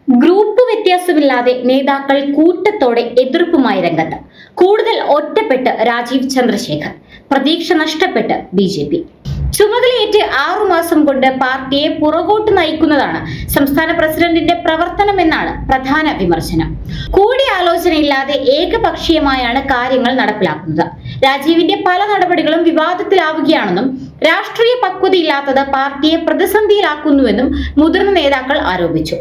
Group വ്യത്യാസമില്ലാതെ നേതാക്കൾ കൂട്ടത്തോടെ എതിർപ്പുമായി രംഗത്ത്. കൂടുതൽ ഒറ്റപ്പെട്ട് രാജീവ് ചന്ദ്രശേഖർ, പ്രതീക്ഷ നഷ്ടപ്പെട്ട് ബി. ചുമതലയേറ്റ് 6 മാസം കൊണ്ട് പാർട്ടിയെ പുറകോട്ട് നയിക്കുന്നതാണ് സംസ്ഥാന പ്രസിഡന്റിന്റെ പ്രവർത്തനമെന്നാണ് പ്രധാന വിമർശനം. കൂടിയാലോചനയില്ലാതെ ഏകപക്ഷീയമായാണ് കാര്യങ്ങൾ നടപ്പിലാക്കുന്നത്. രാജീവിന്റെ പല നടപടികളും വിവാദത്തിലാവുകയാണെന്നും രാഷ്ട്രീയ പക്വതയില്ലാത്തത് പാർട്ടിയെ പ്രതിസന്ധിയിലാക്കുന്നുവെന്നും മുതിർന്ന നേതാക്കൾ ആരോപിച്ചു.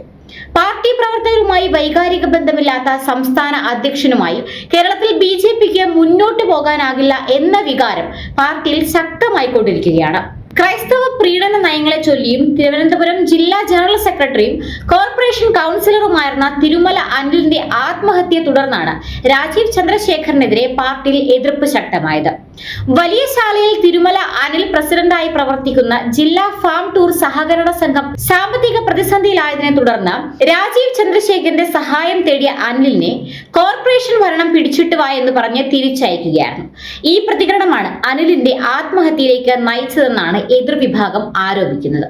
പാർട്ടി പ്രവർത്തകരുമായി വൈകാരിക ബന്ധമില്ലാത്ത സംസ്ഥാന അധ്യക്ഷനുമായി കേരളത്തിൽ ബിജെപിക്ക് മുന്നോട്ടു പോകാനാകില്ല എന്ന വികാരം പാർട്ടിയിൽ ശക്തമായിക്കൊണ്ടിരിക്കുകയാണ്. ക്രൈസ്തവ പ്രീണന നയങ്ങളെ ചൊല്ലിയും തിരുവനന്തപുരം ജില്ലാ ജനറൽ സെക്രട്ടറിയും കോർപ്പറേഷൻ കൗൺസിലറുമായിരുന്ന തിരുമല അനിലിന്റെ ആത്മഹത്യയെ തുടർന്നാണ് രാജീവ് ചന്ദ്രശേഖറിനെതിരെ പാർട്ടിയിൽ എതിർപ്പ് ശക്തമായത്. വലിയ ശാലയിൽ തിരുമല അനിൽ പ്രസിഡന്റായി പ്രവർത്തിക്കുന്ന ജില്ലാ ഫാം ടൂർ സഹകരണ സംഘം സാമ്പത്തിക പ്രതിസന്ധിയിലായതിനെ തുടർന്ന് രാജീവ് ചന്ദ്രശേഖറിന്റെ സഹായം തേടിയ അനിലിനെ കോർപ്പറേഷൻ ഭരണം പിടിച്ചിട്ടുവാ എന്ന് പറഞ്ഞ് തിരിച്ചയക്കുകയായിരുന്നു. ഈ പ്രതികരണമാണ് അനിലിന്റെ ആത്മഹത്യയിലേക്ക് നയിച്ചതെന്നാണ് എതിർവിഭാഗം ആരോപിക്കുന്നത്.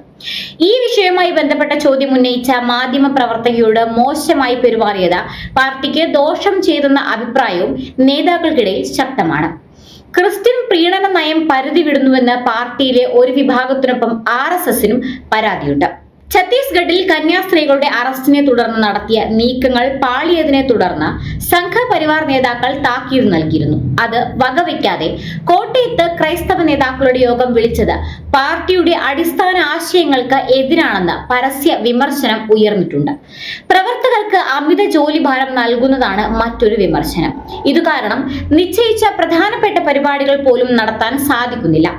ഈ വിഷയവുമായി ബന്ധപ്പെട്ട ചോദ്യം ഉന്നയിച്ച മാധ്യമ പ്രവർത്തകയോട് മോശമായി പെരുമാറിയത് പാർട്ടിക്ക് ദോഷം ചെയ്തെന്ന അഭിപ്രായവും നേതാക്കൾക്കിടയിൽ ശക്തമാണ്. ക്രിസ്ത്യൻ പ്രീണന നയം പരിധി വിടുന്നുവെന്ന് പാർട്ടിയിലെ ഒരു വിഭാഗത്തിനൊപ്പം RSSനും പരാതിയുണ്ട്. ഛത്തീസ്ഗഡിൽ കന്യാസ്ത്രീകളുടെ അറസ്റ്റിനെ തുടർന്ന് നടത്തിയ നീക്കങ്ങൾ പാളിയതിനെ തുടർന്ന് സംഘപരിവാർ നേതാക്കൾ താക്കീത് നൽകിയിരുന്നു. അത് വകവയ്ക്കാതെ കോട്ടയത്ത് ക്രൈസ്തവ നേതാക്കളുടെ യോഗം വിളിച്ചത് പാർട്ടിയുടെ അടിസ്ഥാന ആശയങ്ങൾക്ക് എതിരാണെന്ന് പരസ്യ വിമർശനം ഉയർന്നിട്ടുണ്ട്. പ്രവർത്തകർക്ക് അമിത ജോലിഭാരം നൽകുന്നതാണ് മറ്റൊരു വിമർശനം. ഇതുകാരണം നിശ്ചയിച്ച പ്രധാനപ്പെട്ട പരിപാടികൾ പോലും നടത്താൻ സാധിക്കുന്നില്ല.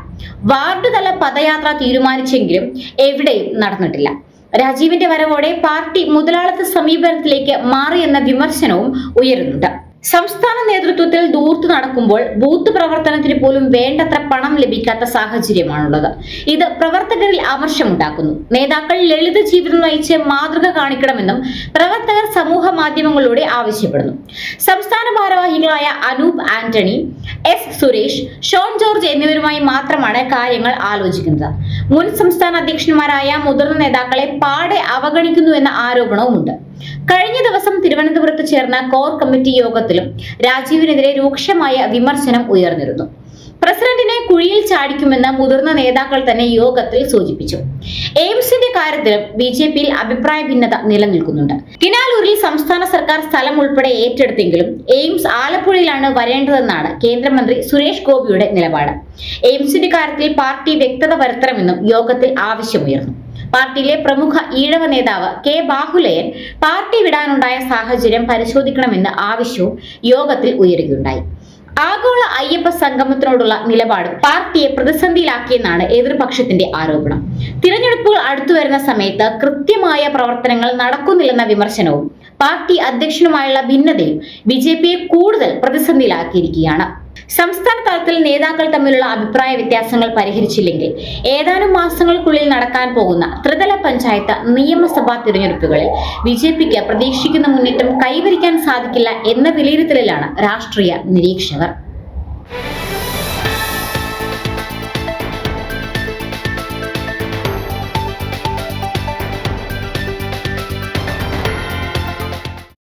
വാർഡ് തല പദയാത്ര തീരുമാനിച്ചെങ്കിലും എവിടെയും നടന്നിട്ടില്ല. രാജീവിന്റെ വരവോടെ പാർട്ടി മുതലാളിത്ത സമീപനത്തിലേക്ക് മാറിയെന്ന വിമർശനവും ഉയരുന്നുണ്ട്. സംസ്ഥാന നേതൃത്വത്തിൽ ദൂർത്ത് നടക്കുമ്പോൾ ബൂത്ത് പ്രവർത്തനത്തിന് പോലും വേണ്ടത്ര പണം ലഭിക്കാത്ത സാഹചര്യമാണുള്ളത്. ഇത് പ്രവർത്തകരിൽ അമർഷമുണ്ടാക്കുന്നു. നേതാക്കൾ ലളിത ജീവിതം നയിച്ച് മാതൃക കാണിക്കണമെന്നും പ്രവർത്തകർ സമൂഹ മാധ്യമങ്ങളിലൂടെ ആവശ്യപ്പെടുന്നു. സംസ്ഥാന ഭാരവാഹികളായ അനൂപ് ആന്റണി, S സുരേഷ്, ഷോൺ ജോർജ് എന്നിവരുമായി മാത്രമാണ് കാര്യങ്ങൾ ആലോചിക്കുന്നത്. മുൻ സംസ്ഥാന അധ്യക്ഷന്മാരായ മുതിർന്ന നേതാക്കളെ പാടെ അവഗണിക്കുന്നുവെന്ന ആരോപണവുമുണ്ട്. കഴിഞ്ഞ ദിവസം തിരുവനന്തപുരത്ത് ചേർന്ന കോർ കമ്മിറ്റി യോഗത്തിലും രാജീവിനെതിരെ രൂക്ഷമായ വിമർശനം ഉയർന്നിരുന്നു. പ്രസിഡന്റിനെ കുഴിയിൽ ചാടിക്കുമെന്ന് മുതിർന്ന നേതാക്കൾ തന്നെ യോഗത്തിൽ സൂചിപ്പിച്ചു. എയിംസിന്റെ കാര്യത്തിലും ബിജെപിയിൽ അഭിപ്രായ ഭിന്നത നിലനിൽക്കുന്നുണ്ട്. കിനാലൂരിൽ സംസ്ഥാന സർക്കാർ സ്ഥലം ഉൾപ്പെടെ ഏറ്റെടുത്തെങ്കിലും എയിംസ് ആലപ്പുഴയിലാണ് വരേണ്ടതെന്നാണ് കേന്ദ്രമന്ത്രി സുരേഷ് ഗോപിയുടെ നിലപാട്. എയിംസിന്റെ കാര്യത്തിൽ പാർട്ടി വ്യക്തത വരുത്തണമെന്നും യോഗത്തിൽ ആവശ്യമുയർന്നു. പാർട്ടിയിലെ പ്രമുഖ ഈഴവ നേതാവ് K ബാഹുലയൻ പാർട്ടി വിടാനുണ്ടായ സാഹചര്യം പരിശോധിക്കണമെന്ന ആവശ്യവും യോഗത്തിൽ ഉയരുകയുണ്ടായി. ആഗോള അയ്യപ്പ സംഗമത്തിനോടുള്ള നിലപാട് പാർട്ടിയെ പ്രതിസന്ധിയിലാക്കിയെന്നാണ് എതിർപക്ഷത്തിന്റെ ആരോപണം. തിരഞ്ഞെടുപ്പുകൾ അടുത്തുവരുന്ന സമയത്ത് കൃത്യമായ പ്രവർത്തനങ്ങൾ നടക്കുന്നില്ലെന്ന വിമർശനവും പാർട്ടി അധ്യക്ഷനുമായുള്ള ഭിന്നതയും ബിജെപിയെ കൂടുതൽ പ്രതിസന്ധിയിലാക്കിയിരിക്കുകയാണ്. സംസ്ഥാന തലത്തിൽ നേതാക്കൾ തമ്മിലുള്ള അഭിപ്രായ വ്യത്യാസങ്ങൾ പരിഹരിച്ചില്ലെങ്കിൽ ഏതാനും മാസങ്ങൾക്കുള്ളിൽ നടക്കാൻ പോകുന്ന ത്രിതല പഞ്ചായത്ത് നിയമസഭാ തിരഞ്ഞെടുപ്പുകളിൽ ബിജെപിക്ക് പ്രതീക്ഷിക്കുന്ന മുന്നേറ്റം കൈവരിക്കാൻ സാധിക്കില്ല എന്ന വിലയിരുത്തലിലാണ് രാഷ്ട്രീയ നിരീക്ഷകർ.